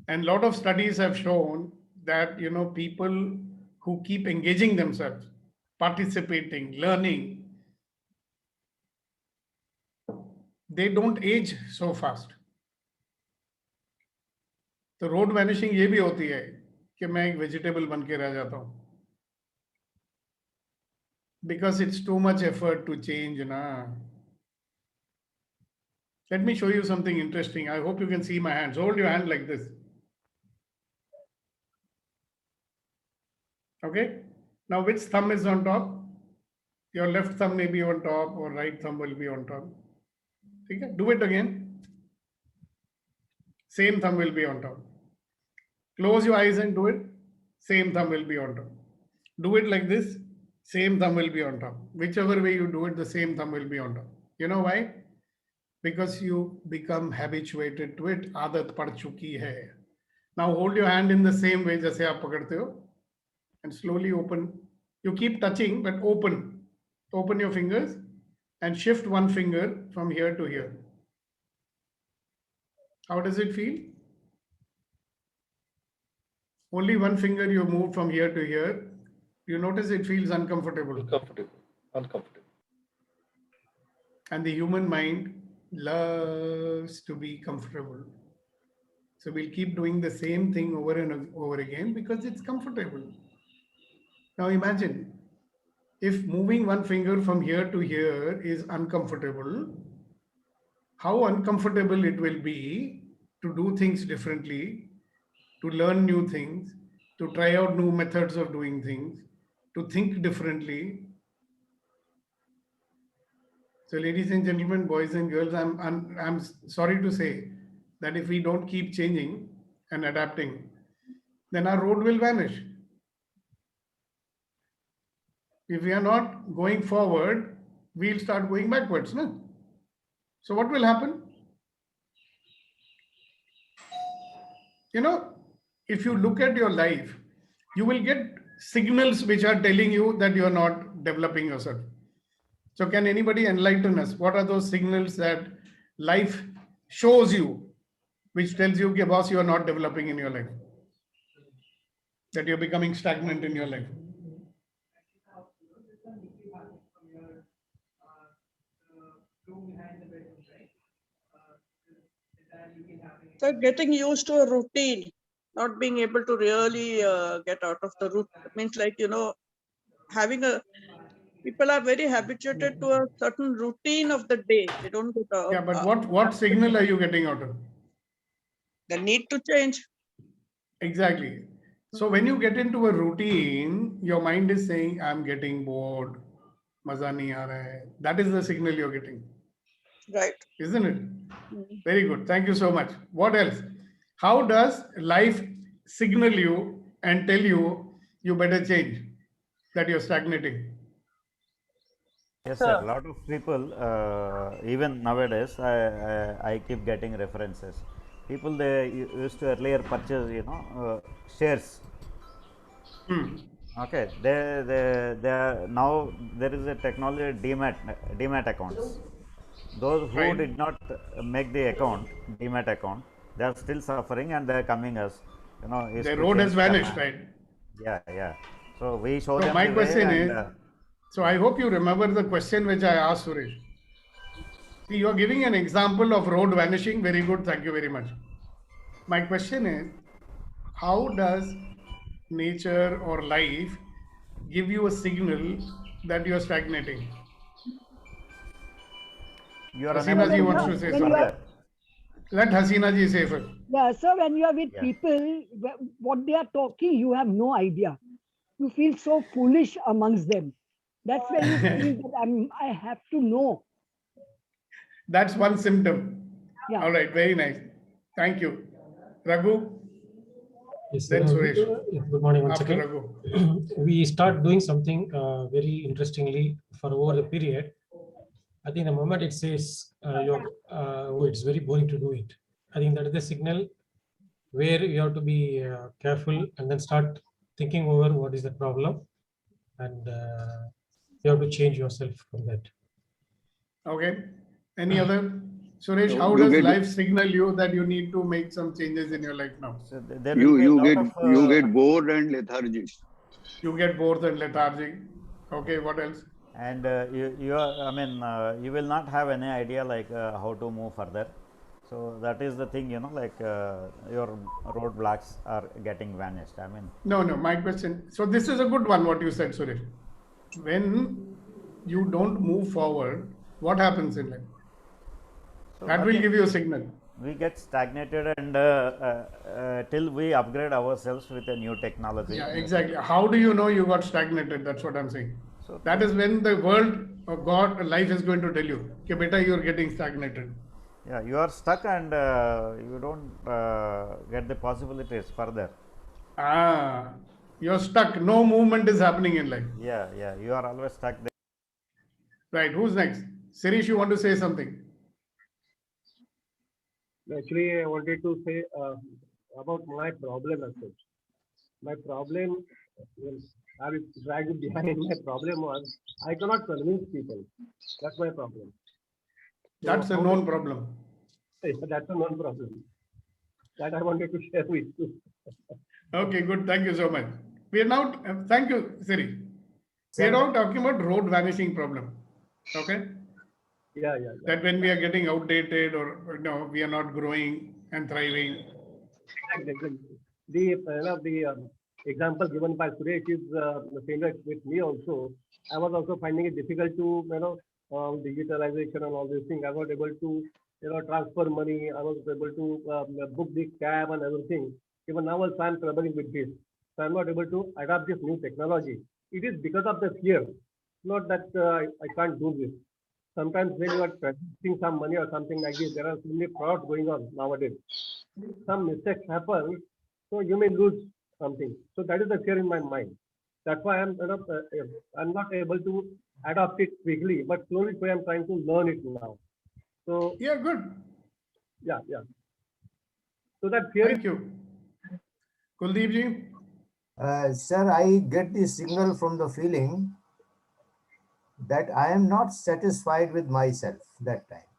And a lot of studies have shown that, you know, people who keep engaging themselves, participating, learning, they don't age so fast. तो road vanishing ये भी होती है कि मैं एक vegetable बन के रह जाता हूँ because it's too much effort to change na. Let me show you something interesting. I hope you can see my hands. Hold your hand like this. Okay. Now which thumb is on top? Your left thumb may be on top or right thumb will be on top. Okay. Do it again. Same thumb will be on top. Close your eyes and do it. Same thumb will be on top. Do it like this. Same thumb will be on top. Whichever way you do it, the same thumb will be on top. You know why? Because you become habituated to it. Aadat pad chuki hai. Now hold your hand in the same way jaise aap pakadte ho, and slowly open. You keep touching, but open. Open your fingers and shift one finger from here to here. How does it feel? Only one finger you move from here to here. You notice it feels uncomfortable. Uncomfortable. And the human mind loves to be comfortable. So we'll keep doing the same thing over and over again because it's comfortable. Now imagine if moving one finger from here to here is uncomfortable, how uncomfortable it will be to do things differently, to learn new things, to try out new methods of doing things, to think differently. So ladies and gentlemen, boys and girls, I'm sorry to say that if we don't keep changing and adapting, then our road will vanish. If we are not going forward, we'll start going backwards. No? So what will happen? You know, if you look at your life, you will get signals which are telling you that you are not developing yourself. So can anybody enlighten us? What are those signals that life shows you, which tells you, okay, boss, you are not developing in your life, that you're becoming stagnant in your life? So getting used to a routine, not being able to really get out of the routine. Means like, you know, people are very habituated to a certain routine of the day. They don't get out. Yeah, but what signal are you getting out of? The need to change. Exactly. So when you get into a routine, your mind is saying, I'm getting bored. Maza nahi aa raha hai. That is the signal you're getting. Right. Isn't it? Very good. Thank you so much. What else? How does life signal you and tell you you better change, that you're stagnating? Yes, sir. A lot of people, even nowadays, I keep getting references. People, they used to earlier purchase, you know, shares. Okay, they are, now there is a technology, demat accounts. Those who did not make the account, demat account, they are still suffering and they are coming as, you know. The road has vanished, right? Yeah. So we show them. My question is, So I hope you remember the question which I asked Suresh. See, you are giving an example of road vanishing. Very good. Thank you very much. My question is, how does nature or life give you a signal that you are stagnating? You are Hasina ji unable wants to to move say when you something. are- Let Hasina ji say first. Yeah, so when you are with Yeah. people, what they are talking, you have no idea. You feel so foolish amongst them. That's when you feel that I have to know. That's one symptom. Yeah. All right, very nice. Thank you. Raghu, Yes, then Suresh. good morning once After again. Raghu. We start doing something very interestingly for over the period. I think the moment it says oh, it's very boring to do it. I think that is the signal where you have to be careful and then start thinking over what is the problem, and you have to change yourself from that. Okay. Any other? Suresh, No, how you does get life signal you that you need to make some changes in your life now? So there will be a you lot get of you get bored and lethargic. You get bored and lethargic. Okay, what else? and you are, I mean, you will not have any idea like how to move further. So that is the thing, like your roadblocks are getting vanished. I mean, No, my question. So this is a good one, what you said, Suresh. When you don't move forward, what happens in life? so That will nothing- give you a signal. we get stagnated, and till we upgrade ourselves with a new technology. Yeah, exactly. How do you know you got stagnated? That's what I'm saying. So That is when the world or God, life is going to tell you, okay, beta, you're getting stagnated. yeah, you are stuck, and you don't get the possibilities further. You're stuck. No movement is happening in life. Yeah, you are always stuck there. Right. Who's next? Sirish, you want to say something? Actually, I wanted to say about my problem as such. My problem, well, I will drag it behind. My problem was I cannot convince people. That's my problem. So That's a how known to- problem. That's a known problem. That I wanted to share with you. Okay, good. Thank you so much. We are now, thank you, Siri. We are now talking about road vanishing problem. Okay? Yeah. That when we are getting outdated or we are not growing and thriving. Exactly. The example given by Suresh is the same with me also. I was also finding it difficult to, digitalization and all these things. I was able to, transfer money. I was able to book the cab and everything. Even now also I'm struggling with this. So I'm not able to adapt this new technology. It is because of the fear, not that I can't do this. Sometimes when you are transferring some money or something like this, there are so many frauds going on nowadays. Some mistakes happen, so you may lose something. So that is the fear in my mind. That's why I'm not able to adopt it quickly, but slowly I'm trying to learn it now. So yeah, good. Yeah. So that fear. Thank you. Kuldeep ji? Sir, I get the signal from the feeling that I am not satisfied with myself that time.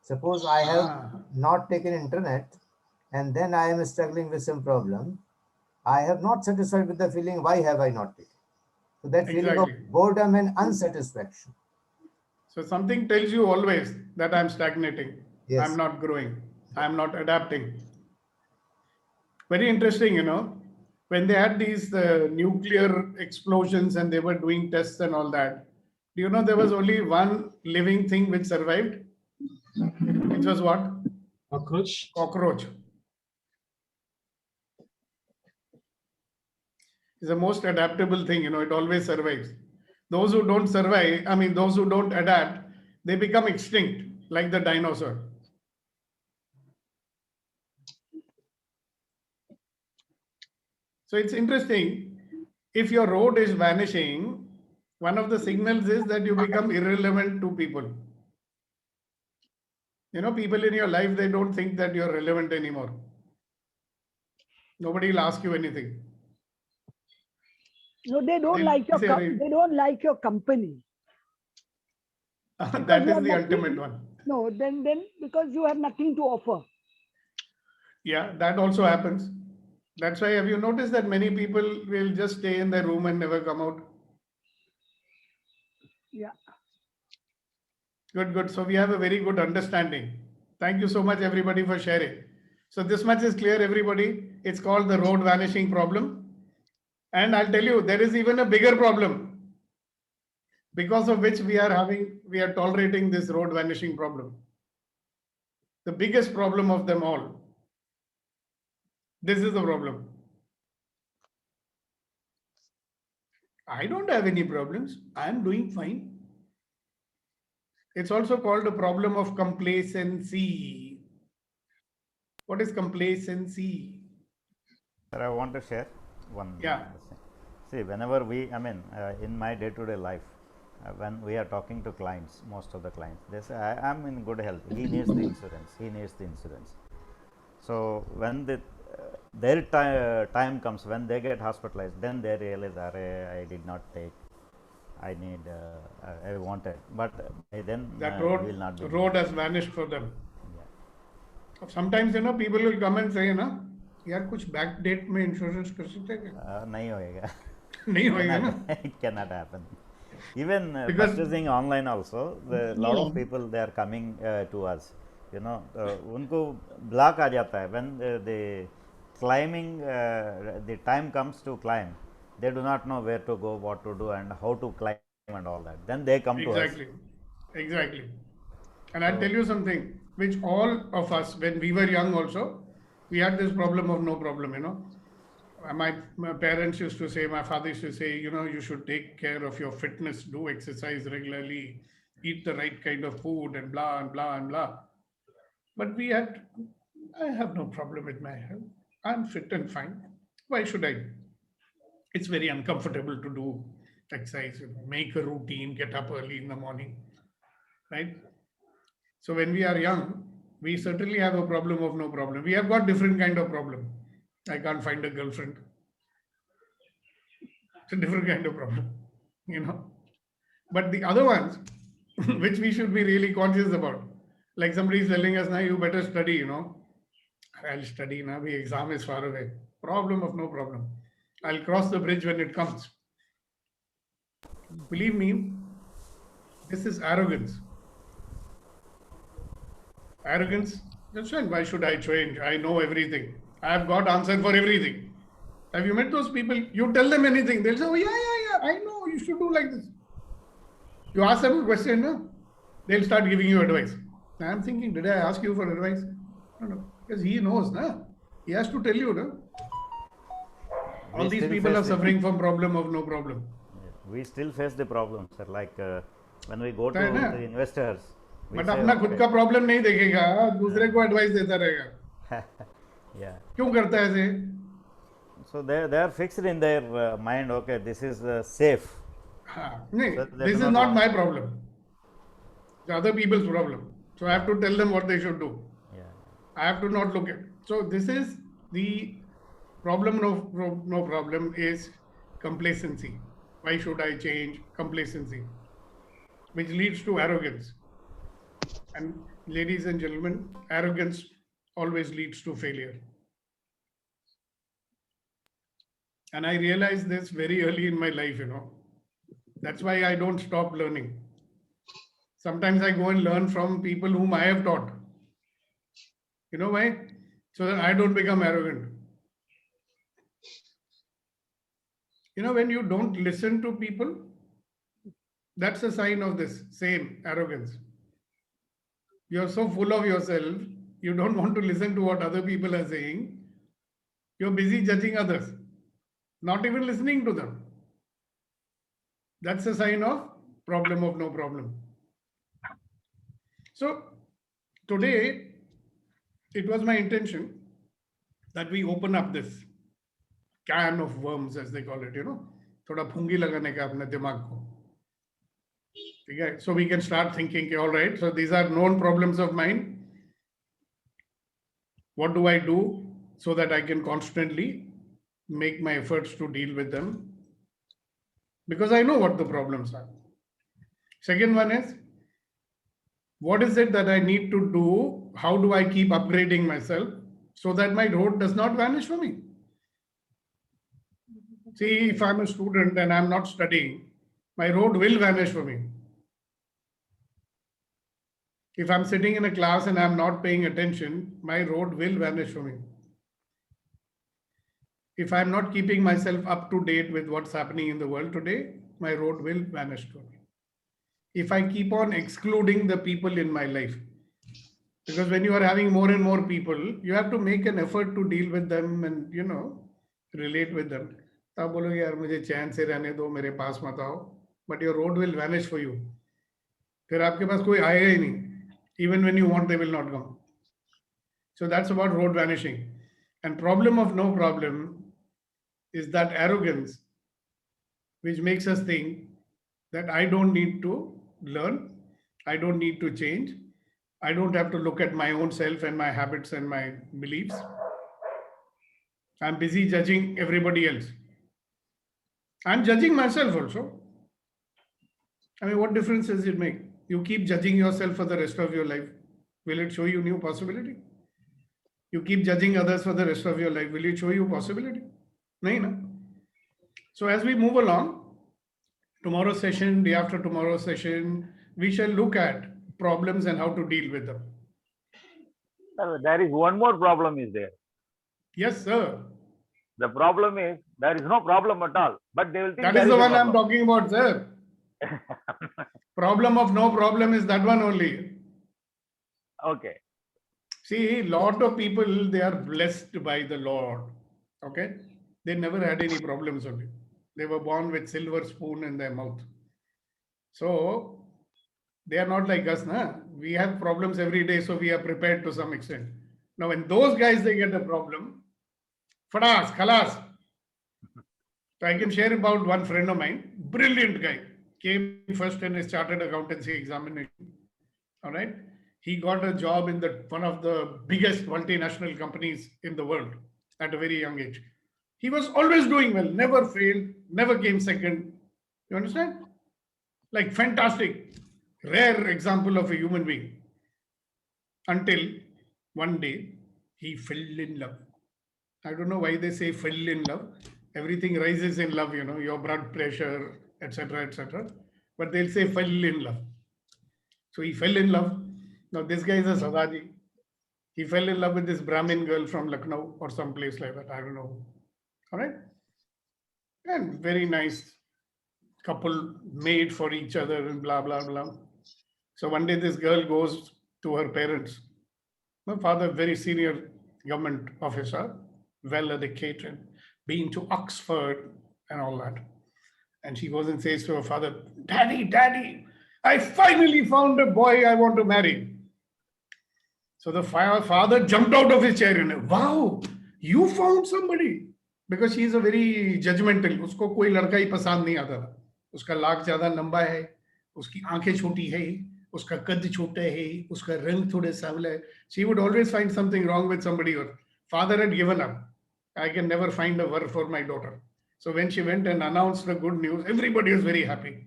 Suppose I have not taken internet and then I am struggling with some problem. I have not satisfied with the feeling, why have I not taken? So that feeling of Exactly. boredom and unsatisfaction. So something tells you always that I'm stagnating. Yes. I'm not growing. I'm not adapting. Very interesting, when they had these nuclear explosions and they were doing tests and all that, do you know there was only one living thing which survived? Which was what? Cockroach. Cockroach. It's the most adaptable thing, it always survives. Those who don't survive, those who don't adapt, they become extinct like the dinosaur. So it's interesting. If your road is vanishing, one of the signals is that you become irrelevant to people. People in your life, they don't think that you're relevant anymore. Nobody will ask you anything. No, they don't like your they don't like your company. That is the ultimate one. No, then because you have nothing to offer. Yeah, that also happens. That's why, have you noticed that many people will just stay in their room and never come out? Yeah. Good, good. So we have a very good understanding. Thank you so much, everybody, for sharing. So this much is clear, everybody. It's called the road vanishing problem. And I'll tell you, there is even a bigger problem because of which we are tolerating this road vanishing problem. The biggest problem of them all. This is the problem. I don't have any problems. I'm doing fine. It's also called a problem of complacency. What is complacency? Sir, I want to share one. Yeah. See, whenever in my day-to-day life, when we are talking to clients, most of the clients, they say, I'm in good health. He needs the insurance. He needs the insurance. So when their time comes, when they get hospitalized, then they realize, I did not take. I need, I wanted, but then that will not be road has vanished for them. Yeah. Sometimes, people will come and say, यार कुछ back date में insurance कर सकते हैं क्या? नहीं होएगा. नहीं होएगा ना? It cannot happen. Even purchasing online also, a lot of people, they are coming to us. उनको ब्लॉक आ जाता है when the climbing, the time comes to climb, they do not know where to go, what to do, and how to climb and all that. Then they come to us. Exactly. And I'll tell you something, which all of us, when we were young also, we had this problem of no problem, My parents used to say, my father used to say, you should take care of your fitness, do exercise regularly, eat the right kind of food, and blah, and blah, and blah. But I have no problem with my health. I'm fit and fine. Why should I? It's very uncomfortable to do exercise, make a routine, get up early in the morning, right? So when we are young, we certainly have a problem of no problem. We have got different kind of problem. I can't find a girlfriend. It's a different kind of problem, But the other ones, which we should be really conscious about, like somebody is telling us, now you better study, I'll study now, the exam is far away. Problem of no problem. I'll cross the bridge when it comes. Believe me, this is arrogance. Arrogance, that's fine. Why should I change? I know everything. I have got answer for everything. Have you met those people? You tell them anything, they'll say, oh, yeah, I know, you should do like this. You ask them a question, no? They'll start giving you advice. I'm thinking, did I ask you for advice? No, because he knows, no? He has to tell you, no? All these people are suffering from problem of no problem. We still face the problem, sir. Like when we go to the investors. But अपना खुद का problem नहीं देखेगा, दूसरे को advice देता रहेगा. Yeah. क्यों करता है ऐसे? So they are fixed in their mind. Okay, this is safe. नहीं, so this is not my problem. It's other people's problem. So I have to tell them what they should do. Yeah. I have to not look at. So this is the problem. No problem is complacency. Why should I change? Complacency, which leads to arrogance. And ladies and gentlemen, arrogance always leads to failure. And I realized this very early in my life, That's why I don't stop learning. Sometimes I go and learn from people whom I have taught. You know why? So that I don't become arrogant. When you don't listen to people, that's a sign of this same arrogance. You're so full of yourself, you don't want to listen to what other people are saying. You're busy judging others, not even listening to them. That's a sign of problem of no problem. So today, it was my intention that we open up this can of worms, as they call it, thoda phungi lagane ka apne dimag ko. Okay? So we can start thinking, all right, so these are known problems of mine. What do I do so that I can constantly make my efforts to deal with them? Because I know what the problems are. Second one is, what is it that I need to do? How do I keep upgrading myself so that my road does not vanish for me? See, if I'm a student and I'm not studying, my road will vanish for me. If I'm sitting in a class and I'm not paying attention, my road will vanish from me. If I'm not keeping myself up to date with what's happening in the world today, my road will vanish from me. If I keep on excluding the people in my life, because when you are having more and more people, you have to make an effort to deal with them and, you know, relate with them. तो आप बोलोगे यार मुझे चैन से रहने दो, मेरे पास मत आओ, but your road will vanish for you. फिर आपके पास कोई आएगा ही नहीं. Even when you want, they will not come. So that's about road vanishing. And problem of no problem is that arrogance which makes us think that I don't need to learn, I don't need to change, I don't have to look at my own self and my habits and my beliefs. I'm busy judging everybody else. I'm judging myself also. I mean, what difference does it make? You keep judging yourself for the rest of your life. Will it show you new possibility? You keep judging others for the rest of your life. Will it show you possibility? Nahin na? So as we move along, tomorrow's session, day after tomorrow's session, we shall look at problems and how to deal with them. There is one more problem is there. Yes, sir. The problem is there is no problem at all, but they will think That there is the a one I'm problem. talking about, sir. Problem of no problem is that one only. Okay. See, lot of people, they are blessed by the Lord. Okay? They never had any problems only. They were born with silver spoon in their mouth. So, they are not like us, na? We have problems every day, so we are prepared to some extent. Now, when those guys, they get a problem, fadas, khalas. So I can share about one friend of mine, brilliant guy, came first in his chartered accountancy examination. All right. He got a job in one of the biggest multinational companies in the world at a very young age. He was always doing well, never failed, never came second. You understand? Like fantastic, rare example of a human being. Until one day he fell in love. I don't know why they say fell in love. Everything rises in love, you know, your blood pressure, etc., etc. But they'll say fell in love. So he fell in love. Now this guy is a Sadaji. He fell in love with this Brahmin girl from Lucknow or some place like that. I don't know. All right. And very nice couple made for each other and blah, blah, blah. So one day this girl goes to her parents. My father, very senior government officer, well educated, been to Oxford and all that. And she goes and says to her father, Daddy, Daddy, I finally found a boy I want to marry. So the father jumped out of his chair and, wow, you found somebody. Because she is a very judgmental. Usko koi ladka hi pasand nahi aata. Uska laak zyada lamba hai. Uski aankhein choti hai. Uska kad chota hai. Uska rang thode savla hai. She would always find something wrong with somebody. Or father had given up. I can never find a word for my daughter. So when she went and announced the good news, everybody was very happy.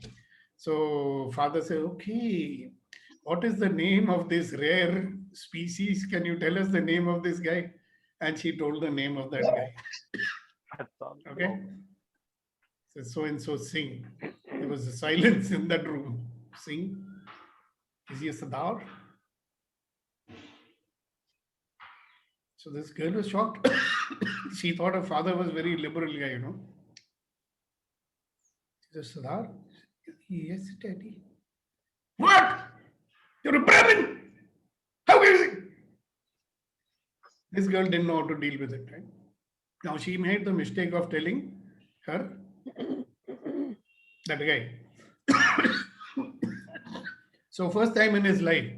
So father said, okay, what is the name of this rare species? Can you tell us the name of this guy? And she told the name of that guy. Okay. So and so Singh. There was a silence in that room. Singh, is he a Sardar? So this girl was shocked. She thought her father was very liberal guy, you know. She said, Sardar? Yes, Daddy. What? You're a Brahmin? How can you? This girl didn't know how to deal with it, right? Now she made the mistake of telling her that guy. So first time in his life,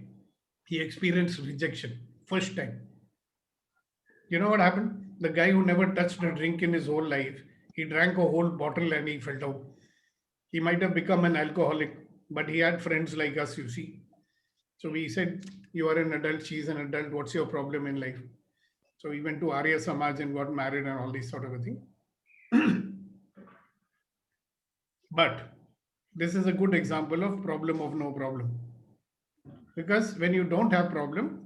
he experienced rejection. First time. You know what happened? The guy who never touched a drink in his whole life, he drank a whole bottle and he felt out. He might have become an alcoholic, but he had friends like us, you see. So we said, you are an adult, she's an adult, what's your problem in life? So he went to Arya Samaj and got married and all this sort of a thing. But this is a good example of problem of no problem. Because when you don't have problem,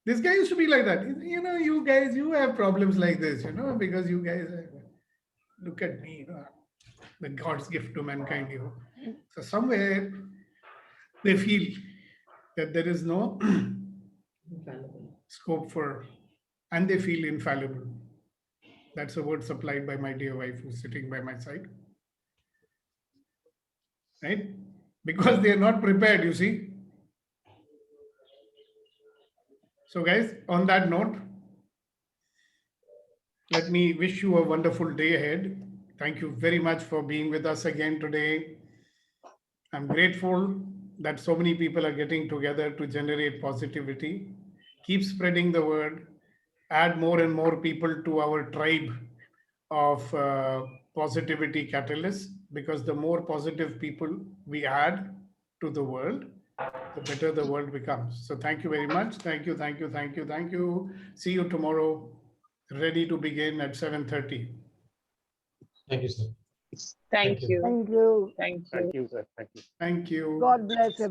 this guy used to be like that. You know, you guys, you have problems like this, you know, because you guys, look at me, you know, the God's gift to mankind, you know. So somewhere they feel that there is no scope for, and they feel infallible. That's a word supplied by my dear wife who's sitting by my side. Right? Because they are not prepared, you see. So guys, on that note, let me wish you a wonderful day ahead. Thank you very much for being with us again today. I'm grateful that so many people are getting together to generate positivity. Keep spreading the word. Add more and more people to our tribe of positivity catalysts, because the more positive people we add to the world, the better the world becomes. So thank you very much. Thank you, thank you, thank you, thank you. See you tomorrow, ready to begin at 7:30. Thank you, sir. Thank you. Thank you. Thank you. Thank you, sir. Thank you. Thank you. God bless everyone.